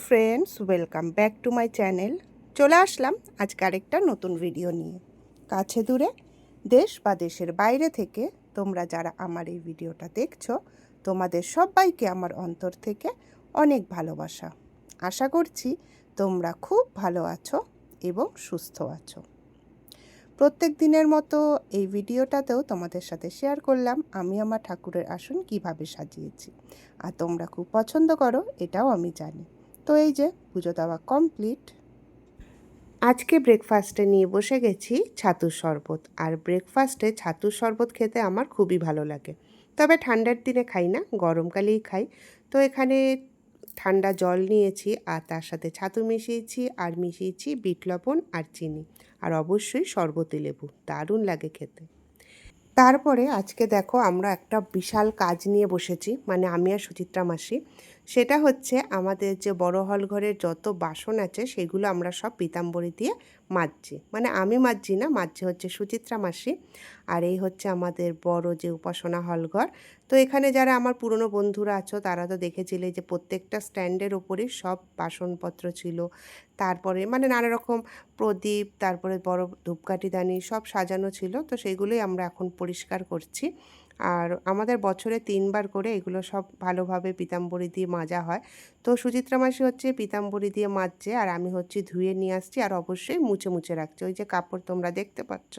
Friends, welcome back to my channel. চলে আসলাম আজকে আরেকটা নতুন ভিডিও নিয়ে। কাছে দূরে, দেশ বা দেশের বাইরে থেকে তোমরা যারা আমার এই ভিডিওটা দেখছো, তোমাদের সবাইকে আমার অন্তর থেকে অনেক ভালোবাসা। আশা করছি তোমরা খুব ভালো আছো এবং সুস্থ আছো। প্রত্যেক দিনের মতো এই ভিডিওটাতেও তোমাদের সাথে শেয়ার করলাম আমি আমার ঠাকুরের আসন কিভাবে সাজিয়েছি, আর তোমরা খুব পছন্দ করো এটাও আমি জানি। তো এই যে পুজো দেওয়া কমপ্লিট। আজকে ব্রেকফাস্টে নিয়ে বসে গেছি ছাতুর শরবত। আর ব্রেকফাস্টে ছাতুর শরবত খেতে আমার খুবই ভালো লাগে, তবে ঠান্ডার দিনে খাই না, গরমকালেই খাই। তো এখানে ঠান্ডা জল নিয়েছি আর তার সাথে ছাতু মিশিয়েছি, আর মিশিয়েছি বিট লবণ আর চিনি, আর অবশ্যই শরবতি লেবু। দারুণ লাগে খেতে। তারপরে আজকে দেখো আমরা একটা বিশাল কাজ নিয়ে বসেছি, মানে আমি আর সুচিত্রা মাসি। সেটা হচ্ছে আমাদের যে বড় হল ঘরের যত বাসন আছে সেগুলো আমরা সব পিতাম্বরী দিয়ে মাজছি। মানে আমি মাজছি না, মাজছে হচ্ছে সুচিত্রা মাসি। আর এই হচ্ছে আমাদের বড় যে উপাসনা হলঘর। তো এখানে যারা আমার পুরনো বন্ধুরা আছো তারা তো দেখেছিলে যে প্রত্যেকটা স্ট্যান্ডের ওপরে সব বাসনপত্র ছিল। তারপরে মানে নানা রকম প্রদীপ, তারপরে বড় ধূপকাঠিদানি সব সাজানো ছিল। তো সেইগুলোই আমরা এখন পরিষ্কার করছি। আর আমাদের বছরে 3 বার করে এগুলো সব ভালোভাবে পিতাম্বরী দিয়ে মাজা হয়। তো সুচিত্রা মাসি হচ্ছে পিতাম্বরী দিয়ে মাজছে, আর আমি হচ্ছে ধুয়ে নিয়ে আসছি, আর অবশ্যই মুছে মুছে রাখছি। ওই যে কাপড় তোমরা দেখতে পাচ্ছ।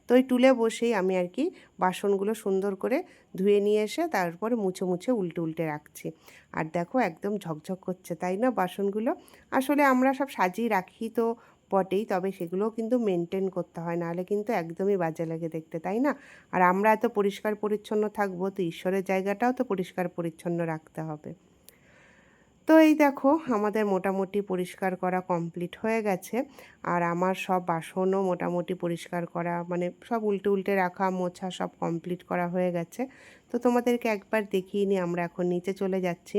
তো ওই টুলে বসেই আমি আর কি বাসনগুলো সুন্দর করে ধুয়ে নিয়ে এসে তারপরে মুছে মুছে উল্টে উল্টে রাখছি। আর দেখো একদম ঝকঝক করছে, তাই না বাসনগুলো? আসলে আমরা সব সাজিয়ে রাখি তো বটেই, তবে সেগুলোও কিন্তু মেনটেন করতে হয়, নাহলে কিন্তু একদমই বাজে লাগে দেখতে, তাই না? আর আমরা এত পরিষ্কার পরিচ্ছন্ন থাকবো, তো ঈশ্বরের জায়গাটাও তো পরিষ্কার পরিচ্ছন্ন রাখতে হবে। তো এই দেখো আমাদের মোটামুটি পরিষ্কার করা কমপ্লিট হয়ে গেছে। আর আমার সব বাসনও মোটামুটি পরিষ্কার করা, মানে সব উল্টে উল্টে রাখা মোছা সব কমপ্লিট করা হয়ে গেছে। তো তোমাদেরকে একবার দেখিয়ে নিই, আমরা এখন নিচে চলে যাচ্ছি।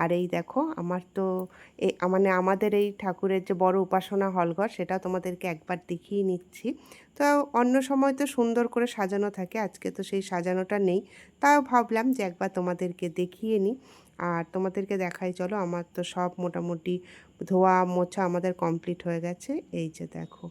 আর এই দেখো আমার তো মানে আমাদের এই ঠাকুরের যে বড় উপাসনা হলঘর, সেটা তোমাদেরকে একবার দেখিয়ে নিচ্ছি। তো অন্য সময় তো সুন্দর করে সাজানো থাকে, আজকে তো সেই সাজানোটা নেই। তাও ভাবলাম যে একবার তোমাদেরকে দেখিয়ে নিই। আর তোমাদেরকে দেখাই চলো, আমার তো সব মোটামুটি ধোয়া মোছা আমাদের কমপ্লিট হয়ে গেছে। এই যে দেখো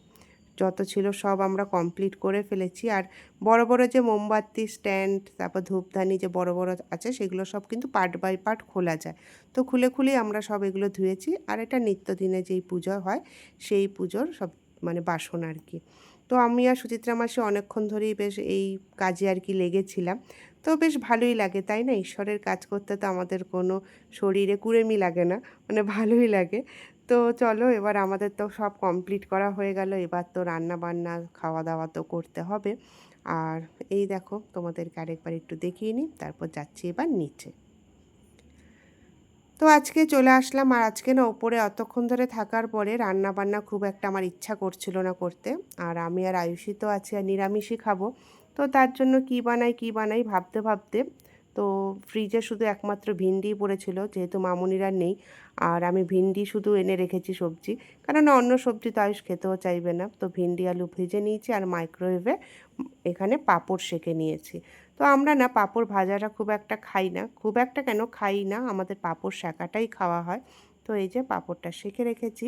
যত ছিল সব আমরা কমপ্লিট করে ফেলেছি। আর বড় বড় যে মোমবাতি স্ট্যান্ড, তারপর ধূপদানি যে বড় বড় আছে সেগুলো সব কিন্তু পার্ট বাই পার্ট খোলা যায়। তো খুলে খুলেই আমরা সব এগুলো ধুয়েছি। আর এটা নিত্যদিনে যেই পুজো হয় সেই পুজোর সব মানে বাসন আর কি। তো আমি আর সুচিত্রা মাসি অনেকক্ষণ ধরেই বেশ এই কাজে আর কি লেগেছিলাম। তো বেশ ভালোই লাগে, তাই না? ঈশ্বরের কাজ করতে তো আমাদের কোনো শরীরে কুড়েমি লাগে না, মানে ভালোই লাগে। তো চলো এবার আমাদের তো সব কমপ্লিট করা হয়ে গেল, এবার তো রান্না বান্না খাওয়া দাওয়া তো করতে হবে। আর এই দেখো তোমাদেরকে আরেকবার একটু দেখিয়ে নিই, তারপর যাচ্ছি এবার নিচে। তো আজকে চলে আসলাম। আর আজকে না ওপরে অতক্ষণ ধরে থাকার পরে রান্না বান্না খুব একটা আমার ইচ্ছা করছিল না করতে। আর আমি আর আয়ুষি তো আছি, আর নিরামিষই খাবো। তো তার জন্য কি বানাই কি বানাই ভাবতে ভাবতে তো ফ্রিজে শুধু একমাত্র ভিন্ডিই পড়েছিল, যেহেতু মামুনিরা নেই। আর আমি ভিন্ডি শুধু এনে রেখেছি সবজি, কারণ অন্য সবজি তো আয়ুষ খেতেও চাইবে না। তো ভিন্ডি আলু ভেজে নিয়েছি, আর মাইক্রোওয়েভে এখানে পাঁপড় সেঁকে নিয়েছি। তো আমরা না পাঁপড় ভাজাটা খুব একটা খাই না, খুব একটা কেন খাই না, আমাদের পাঁপড় সেঁকাটাই খাওয়া হয়। তো এই যে পাঁপড়টা সেঁকে রেখেছি।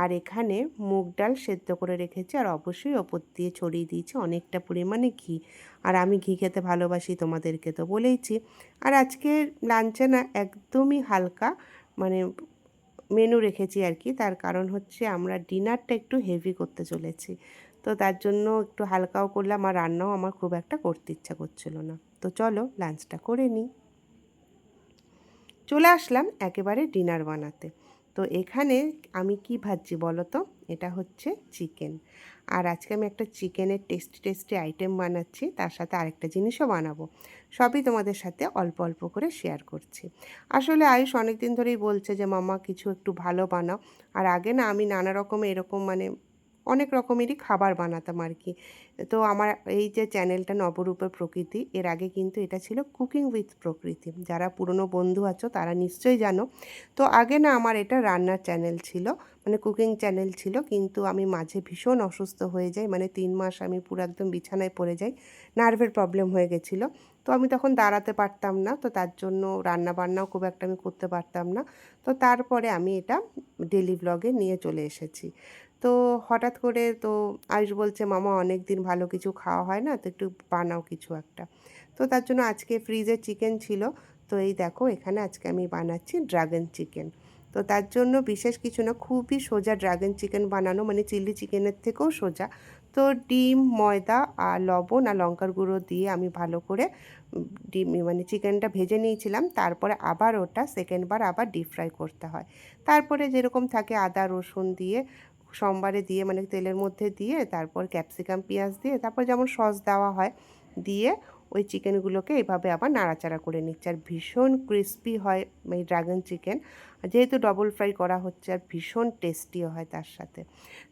আর এখানে মুগ ডাল সেদ্ধ করে রেখেছি, আর অবশ্যই ওপর দিয়ে ছড়িয়ে দিয়েছি অনেকটা পরিমাণে ঘি। আর আমি ঘি খেতে ভালোবাসি, তোমাদেরকে তো বলেইছি। আর আজকে লাঞ্চে না একদমই হালকা মানে মেনু রেখেছি আর কি। তার কারণ হচ্ছে আমরা ডিনারটা একটু হেভি করতে চলেছি। তো তার জন্য একটু হালকাও করলাম, আর রান্নাও আমার খুব একটা করতে ইচ্ছা করছিল না। তো চলো লাঞ্চটা করে নিই। চলে আসলাম একেবারে ডিনার বানাতে। তো এখানে আমি কি ভাজছি বলো তো? এটা হচ্ছে চিকেন। আর আজকে আমি একটা চিকেনের টেস্টি টেস্টি আইটেম বানাচ্ছি, তার সাথে আরেকটা জিনিসও বানাবো। সবই তোমাদের সাথে অল্প অল্প করে শেয়ার করছি। আসলে আয়ুষ অনেক দিন ধরেই বলছে যে মাম্মা কিছু একটু ভালো বানাও। আর আগে না আমি নানা রকম এরকম মানে অনেক রকমেরই খাবার বানাতাম আর কি। তো আমার এই যে চ্যানেলটা নবরূপের প্রকৃতি, এর আগে কিন্তু এটা ছিল কুকিং উইথ প্রকৃতি। যারা পুরনো বন্ধু আছো তারা নিশ্চয়ই জানো। তো আগে না আমার এটা রান্নার চ্যানেল ছিল, মানে কুকিং চ্যানেল ছিল, কিন্তু আমি মাঝে ভীষণ অসুস্থ হয়ে যাই, মানে 3 মাস আমি পুরো একদম বিছানায় পড়ে যাই, নার্ভের প্রবলেম হয়ে গেছিলো। তো আমি তখন দাঁড়াতে পারতাম না, তো তার জন্য রান্নাবান্নাও খুব একটা আমি করতে পারতাম না। তো তারপরে আমি এটা ডেলি ব্লগে নিয়ে চলে এসেছি। তো হঠাৎ করে তো আয়ুষ বলছে, মামা অনেক দিন ভালো কিছু খাওয়া হয় না, তো একটু বানাও কিছু একটা। তো তার জন্য আজকে ফ্রিজে চিকেন ছিল, তো এই দেখো এখানে আজকে আমি বানাচ্ছি ড্রাগন চিকেন। তো তার জন্য বিশেষ কিছু না, খুবই সোজা ড্রাগন চিকেন বানানো, মানে চিলি চিকেনের থেকেও সোজা। তো ডিম, ময়দা আর লবণ আর লঙ্কার গুঁড়ো দিয়ে আমি ভালো করে ডিম মানে চিকেনটা ভেজে নিয়েছিলাম, তারপরে আবার ওটা সেকেন্ডবার আবার ডিপ ফ্রাই করতে হয়। তারপরে যেরকম থাকে আদা রসুন দিয়ে সোমবারে দিয়ে, মানে তেলের মধ্যে দিয়ে, তারপর ক্যাপসিকাম পেঁয়াজ দিয়ে, তারপর যেমন সস দেওয়া হয় দিয়ে ওই চিকেনগুলোকে এভাবে আবার নাড়াচাড়া করে নিচ্ছে। আর ভীষণ ক্রিস্পি হয় এই ড্রাগন চিকেন, যেহেতু ডবল ফ্রাই করা হচ্ছে, আর ভীষণ টেস্টিও হয় তার সাথে।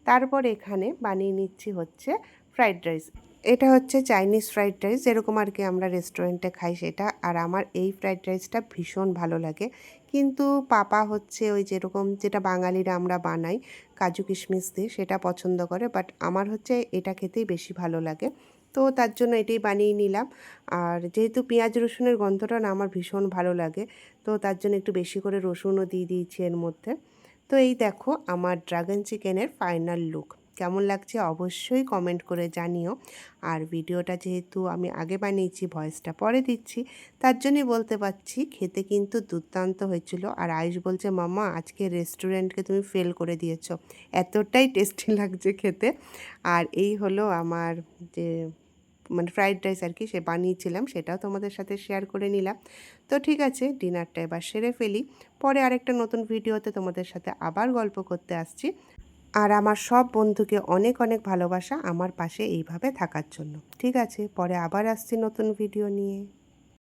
তারপর এখানে বানিয়ে নিচ্ছি হচ্ছে ফ্রাইড রাইস। এটা হচ্ছে চাইনিজ ফ্রাইড রাইস, যেরকম আর কি আমরা রেস্টুরেন্টে খাই সেটা। আর আমার এই ফ্রাইড রাইসটা ভীষণ ভালো লাগে, কিন্তু পাপা হচ্ছে ওই যেরকম যেটা বাঙালিরা আমরা বানাই কাজু কিশমিশ দিয়ে, সেটা পছন্দ করে, বাট আমার হচ্ছে এটা খেতেই বেশি ভালো লাগে। তো তার জন্য এটাই বানিয়ে নিলাম। আর যেহেতু পেঁয়াজ রসুনের গন্ধটা না আমার ভীষণ ভালো লাগে, তো তার জন্য একটু বেশি করে রসুনও দিয়ে দিয়েছি এর মধ্যে। তো এই দেখো আমার ড্রাগন চিকেনের ফাইনাল লুক। কেমন লাগছে অবশ্যই কমেন্ট করে জানিও। আর ভিডিওটা যেহেতু আমি আগে বানিয়েছি, ভয়েসটা পরে দিচ্ছি, তার জন্যই বলতে পারছি খেতে কিন্তু দুর্দান্ত হয়েছিল। আর আয়ুষ বলছে, মাম্মা আজকে রেস্টুরেন্টকে তুমি ফেল করে দিয়েছো, এতটাই টেস্টি লাগছে খেতে। আর এই হলো আমার যে মানে ফ্রাইড রাইস আর কি সে বানিয়েছিলাম, সেটাও তোমাদের সাথে শেয়ার করে নিলাম। তো ঠিক আছে, ডিনারটা এবার সেরে ফেলি, পরে আরেকটা নতুন ভিডিওতে তোমাদের সাথে আবার গল্প করতে আসছি। আর আমার সব বন্ধুকে অনেক অনেক ভালোবাসা আমার পাশে এইভাবে থাকার জন্য। ঠিক আছে, পরে আবার আসছি নতুন ভিডিও নিয়ে।